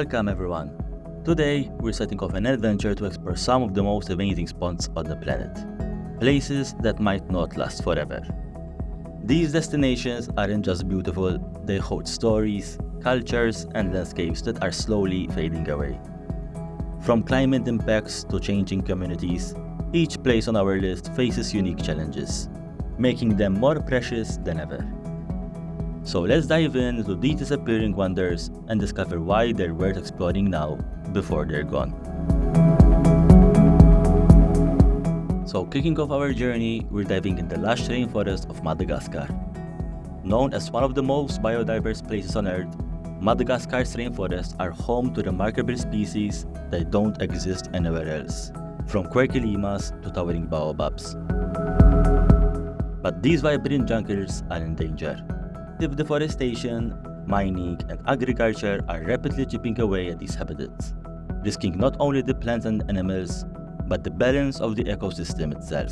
Welcome everyone. Today we're setting off an adventure to explore some of the most amazing spots on the planet. Places that might not last forever. These destinations aren't just beautiful, they hold stories, cultures, and landscapes that are slowly fading away. From climate impacts to changing communities, each place on our list faces unique challenges, making them more precious than ever. So let's dive into these disappearing wonders and discover why they're worth exploring now before they're gone. So kicking off our journey, we're diving in the lush rainforest of Madagascar. Known as one of the most biodiverse places on Earth, Madagascar's rainforests are home to remarkable species that don't exist anywhere else, from quirky lemurs to towering baobabs. But these vibrant jungles are in danger. Deforestation, mining, and agriculture are rapidly chipping away at these habitats, risking not only the plants and animals, but the balance of the ecosystem itself.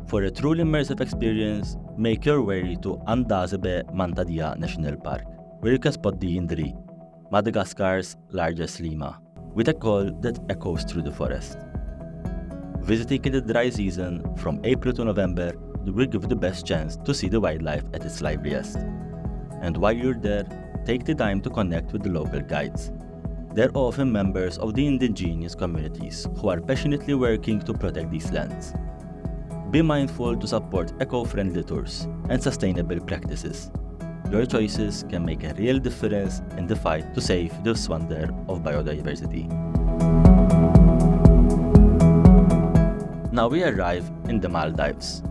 For a truly immersive experience, make your way to Andazebe Mantadia National Park, where you can spot the Indri, Madagascar's largest lemur, with a call that echoes through the forest. Visiting in the dry season, from April to November, will give the best chance to see the wildlife at its liveliest. And while you're there, take the time to connect with the local guides. They're often members of the indigenous communities who are passionately working to protect these lands. Be mindful to support eco-friendly tours and sustainable practices. Your choices can make a real difference in the fight to save this wonder of biodiversity. Now we arrive in the Maldives,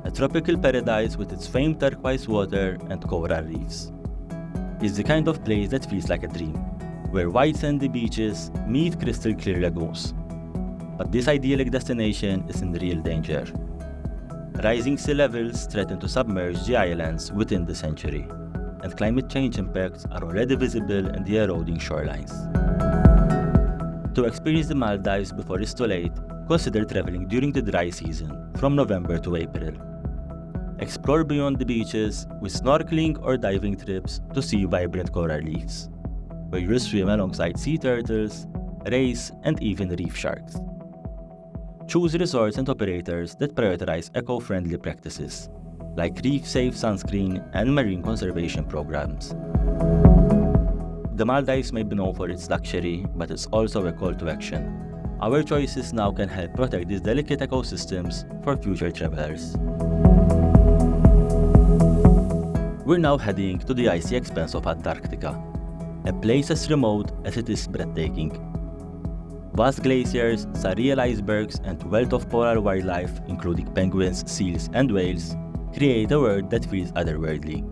a tropical paradise with its famed turquoise water and coral reefs. It's the kind of place that feels like a dream, where white sandy beaches meet crystal clear lagoons. But this idyllic destination is in real danger. Rising sea levels threaten to submerge the islands within the century, and climate change impacts are already visible in the eroding shorelines. To experience the Maldives before it's too late, consider traveling during the dry season, from November to April. Explore beyond the beaches with snorkeling or diving trips to see vibrant coral reefs, where you'll swim alongside sea turtles, rays, and even reef sharks. Choose resorts and operators that prioritize eco-friendly practices, like reef-safe sunscreen and marine conservation programs. The Maldives may be known for its luxury, but it's also a call to action. Our choices now can help protect these delicate ecosystems for future travelers. We're now heading to the icy expanse of Antarctica, a place as remote as it is breathtaking. Vast glaciers, surreal icebergs, and wealth of polar wildlife, including penguins, seals, and whales, create a world that feels otherworldly.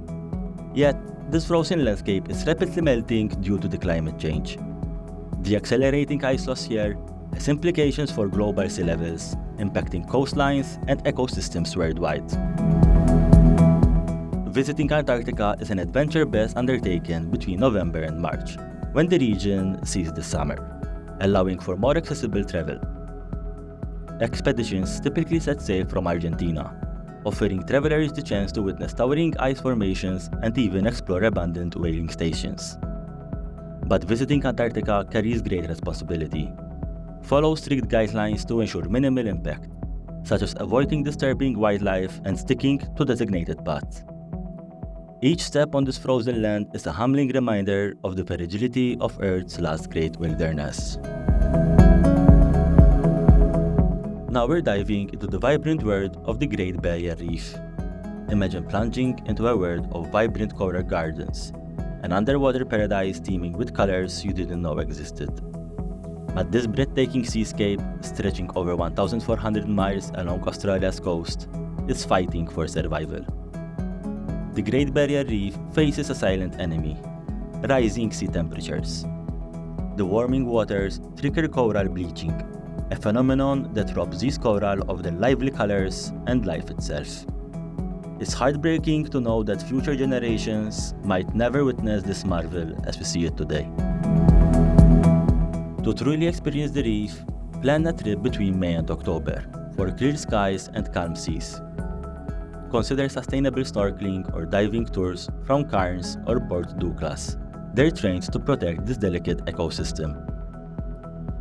Yet, this frozen landscape is rapidly melting due to the climate change. The accelerating ice loss here has implications for global sea levels, impacting coastlines and ecosystems worldwide. Visiting Antarctica is an adventure best undertaken between November and March, when the region sees the summer, allowing for more accessible travel. Expeditions typically set sail from Argentina, offering travelers the chance to witness towering ice formations and even explore abandoned whaling stations. But visiting Antarctica carries great responsibility. Follow strict guidelines to ensure minimal impact, such as avoiding disturbing wildlife and sticking to designated paths. Each step on this frozen land is a humbling reminder of the fragility of Earth's last great wilderness. Now we're diving into the vibrant world of the Great Barrier Reef. Imagine plunging into a world of vibrant coral gardens, an underwater paradise teeming with colors you didn't know existed. But this breathtaking seascape, stretching over 1,400 miles along Australia's coast, is fighting for survival. The Great Barrier Reef faces a silent enemy: rising sea temperatures. The warming waters trigger coral bleaching, a phenomenon that robs these coral of their lively colors and life itself. It's heartbreaking to know that future generations might never witness this marvel as we see it today. To truly experience the reef, plan a trip between May and October for clear skies and calm seas. Consider sustainable snorkeling or diving tours from Cairns or Port Douglas, They're trained to protect this delicate ecosystem.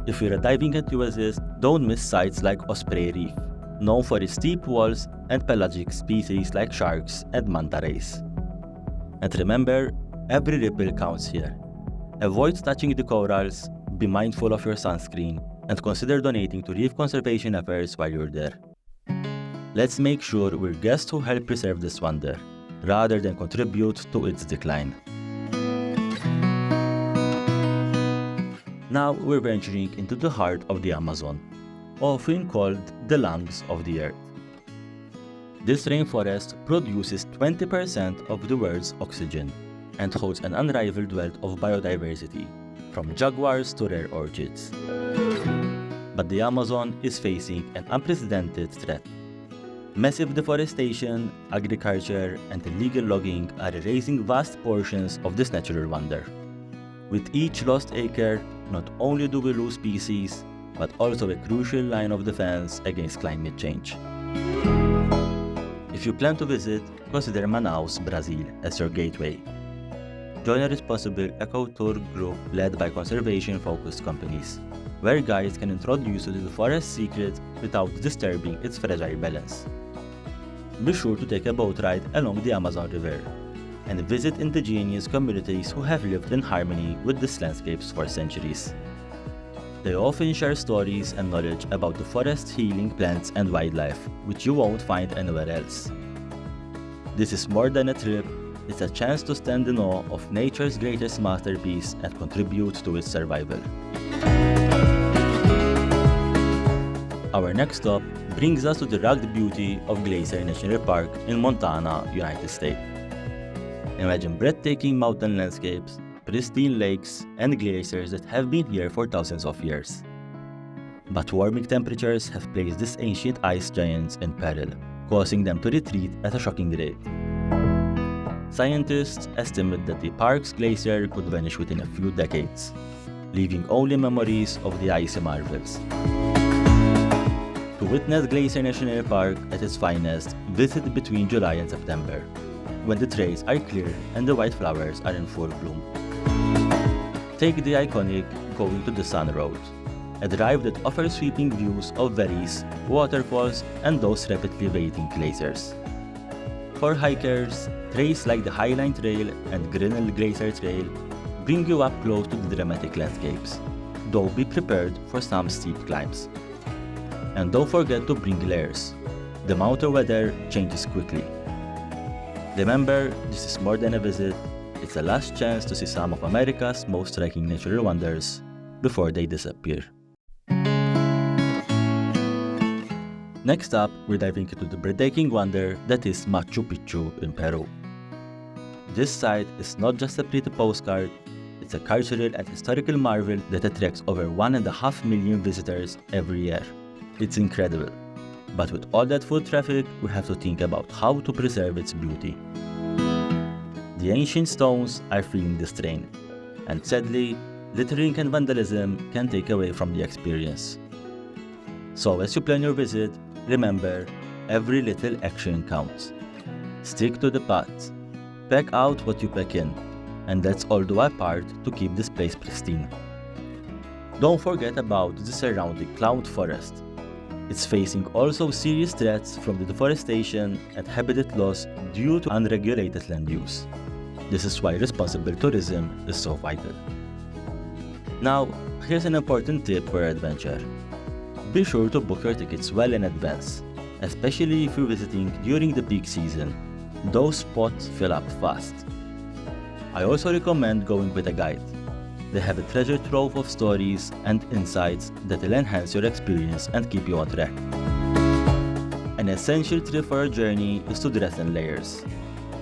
If you're a diving enthusiast, don't miss sites like Osprey Reef, known for its steep walls and pelagic species like sharks and manta rays. And remember, every ripple counts here. Avoid touching the corals, be mindful of your sunscreen, and consider donating to reef conservation efforts while you're there. Let's make sure we're guests who help preserve this wonder, rather than contribute to its decline. Now we're venturing into the heart of the Amazon, often called the lungs of the earth. This rainforest produces 20% of the world's oxygen and holds an unrivaled wealth of biodiversity, from jaguars to rare orchids. But the Amazon is facing an unprecedented threat. Massive deforestation, agriculture, and illegal logging are erasing vast portions of this natural wonder. With each lost acre, not only do we lose species, but also a crucial line of defense against climate change. If you plan to visit, consider Manaus, Brazil as your gateway. Join a responsible eco-tour group led by conservation-focused companies, where guides can introduce you to the forest's secret without disturbing its fragile balance. Be sure to take a boat ride along the Amazon River and visit indigenous communities who have lived in harmony with these landscapes for centuries. They often share stories and knowledge about the forest's healing plants and wildlife, which you won't find anywhere else. This is more than a trip, it's a chance to stand in awe of nature's greatest masterpiece and contribute to its survival. Our next stop brings us to the rugged beauty of Glacier National Park in Montana, United States. Imagine breathtaking mountain landscapes, pristine lakes, and glaciers that have been here for thousands of years. But warming temperatures have placed these ancient ice giants in peril, causing them to retreat at a shocking rate. Scientists estimate that the park's glacier could vanish within a few decades, leaving only memories of the icy marvels. To witness Glacier National Park at its finest, visit between July and September, when the trails are clear and the white flowers are in full bloom. Take the iconic Going to the Sun Road, a drive that offers sweeping views of valleys, waterfalls, and those rapidly waiting glaciers. For hikers, trails like the Highline Trail and Grinnell Glacier Trail bring you up close to the dramatic landscapes, though be prepared for some steep climbs. And don't forget to bring layers. The mountain weather changes quickly. Remember, this is more than a visit, it's a last chance to see some of America's most striking natural wonders before they disappear. Next up, we're diving into the breathtaking wonder that is Machu Picchu in Peru. This site is not just a pretty postcard, it's a cultural and historical marvel that attracts over 1.5 million visitors every year. It's incredible. But with all that foot traffic, we have to think about how to preserve its beauty. The ancient stones are feeling the strain, and sadly, littering and vandalism can take away from the experience. So as you plan your visit, remember, every little action counts. Stick to the path, pack out what you pack in, and let's all do our part to keep this place pristine. Don't forget about the surrounding cloud forest. It's facing also serious threats from the deforestation and habitat loss due to unregulated land use. This is why responsible tourism is so vital. Now, here's an important tip for adventure. Be sure to book your tickets well in advance, especially if you're visiting during the peak season. Those spots fill up fast. I also recommend going with a guide. They have a treasure trove of stories and insights that will enhance your experience and keep you on track. An essential tip for a journey is to dress in layers.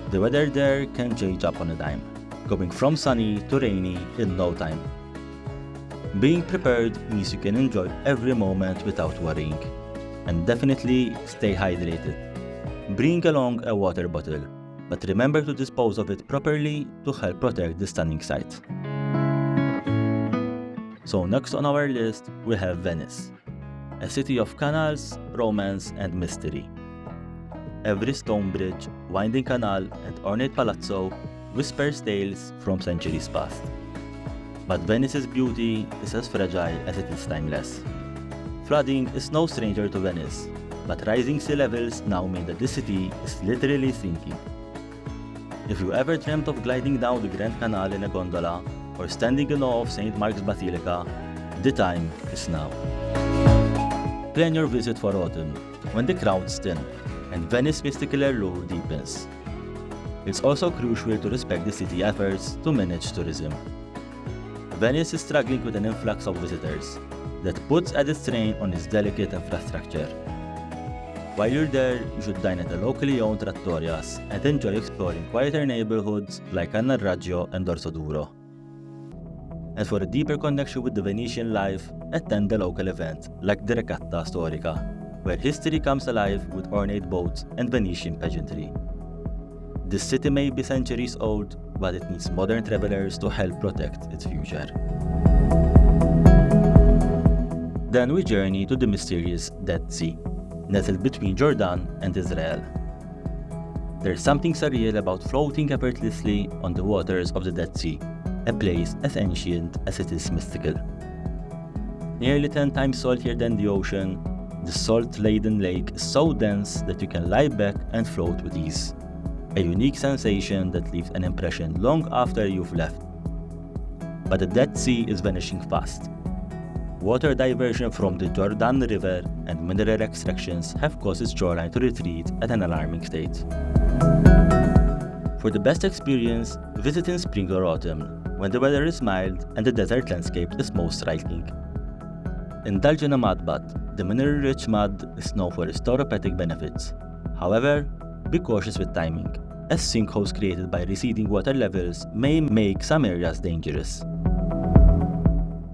The weather there can change up on a dime, going from sunny to rainy in no time. Being prepared means you can enjoy every moment without worrying. And definitely stay hydrated. Bring along a water bottle, but remember to dispose of it properly to help protect the stunning sight. So next on our list, we have Venice, a city of canals, romance, and mystery. Every stone bridge, winding canal, and ornate palazzo whispers tales from centuries past. But Venice's beauty is as fragile as it is timeless. Flooding is no stranger to Venice, but rising sea levels now mean that the city is literally sinking. If you ever dreamt of gliding down the Grand Canal in a gondola or standing in awe of St. Mark's Basilica, the time is now. Plan your visit for autumn, when the crowds thin and Venice's mystical allure deepens. It's also crucial to respect the city's efforts to manage tourism. Venice is struggling with an influx of visitors that puts added strain on its delicate infrastructure. While you're there, you should dine at a locally owned trattorias and enjoy exploring quieter neighborhoods like Raggio and Dorsoduro. And for a deeper connection with the Venetian life, attend a local event like the Regatta Storica, where history comes alive with ornate boats and Venetian pageantry. This city may be centuries old, but it needs modern travelers to help protect its future. Then we journey to the mysterious Dead Sea, nestled between Jordan and Israel. There's something surreal about floating effortlessly on the waters of the Dead Sea, a place as ancient as it is mystical. Nearly 10 times saltier than the ocean, the salt-laden lake is so dense that you can lie back and float with ease, a unique sensation that leaves an impression long after you've left. But the Dead Sea is vanishing fast. Water diversion from the Jordan River and mineral extractions have caused its shoreline to retreat at an alarming state. For the best experience, visit in spring or autumn, when the weather is mild and the desert landscape is most striking. Indulge in a mud bath. The mineral-rich mud is known for its therapeutic benefits. However, be cautious with timing, as sinkholes created by receding water levels may make some areas dangerous.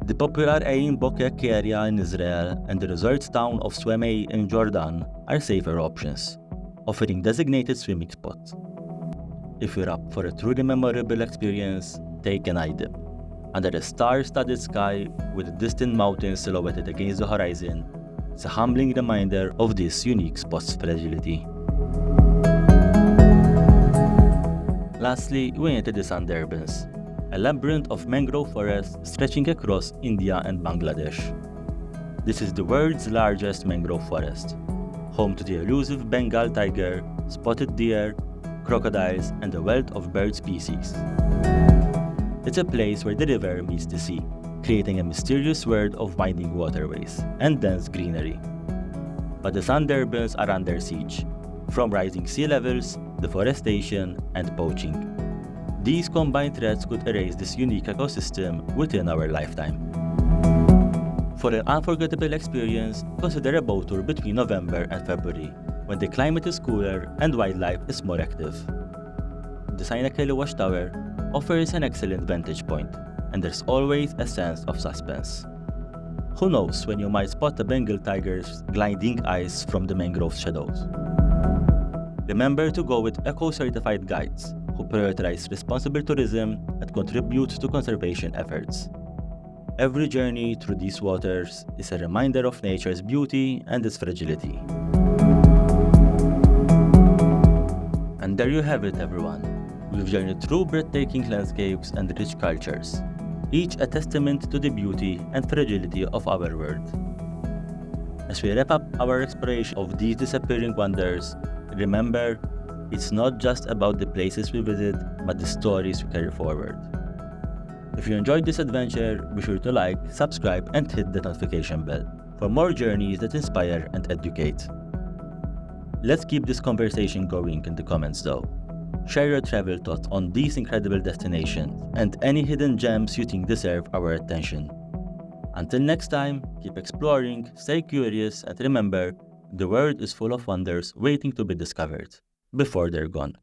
The popular Ain Bokek area in Israel and the resort town of Swemei in Jordan are safer options, offering designated swimming spots. If you're up for a truly memorable experience, take an eye dip. Under a star-studded sky with the distant mountains silhouetted against the horizon, it's a humbling reminder of this unique spot's fragility. Lastly, we enter the Sundarbans, a labyrinth of mangrove forests stretching across India and Bangladesh. This is the world's largest mangrove forest, home to the elusive Bengal tiger, spotted deer, crocodiles, and a wealth of bird species. It's a place where the river meets the sea, creating a mysterious world of winding waterways and dense greenery. But the Sundarbans are under siege, from rising sea levels, deforestation, and poaching. These combined threats could erase this unique ecosystem within our lifetime. For an unforgettable experience, consider a boat tour between November and February, when the climate is cooler and wildlife is more active. The Sinakeli Watchtower offers an excellent vantage point, and there's always a sense of suspense. Who knows when you might spot the Bengal tiger's gliding eyes from the mangrove shadows. Remember to go with eco-certified guides who prioritize responsible tourism and contribute to conservation efforts. Every journey through these waters is a reminder of nature's beauty and its fragility. And there you have it, everyone. We've journeyed through breathtaking landscapes and rich cultures, each a testament to the beauty and fragility of our world. As we wrap up our exploration of these disappearing wonders, remember, it's not just about the places we visit, but the stories we carry forward. If you enjoyed this adventure, be sure to like, subscribe, and hit the notification bell for more journeys that inspire and educate. Let's keep this conversation going in the comments though. Share your travel thoughts on these incredible destinations and any hidden gems you think deserve our attention. Until next time, keep exploring, stay curious, and remember, the world is full of wonders waiting to be discovered before they're gone.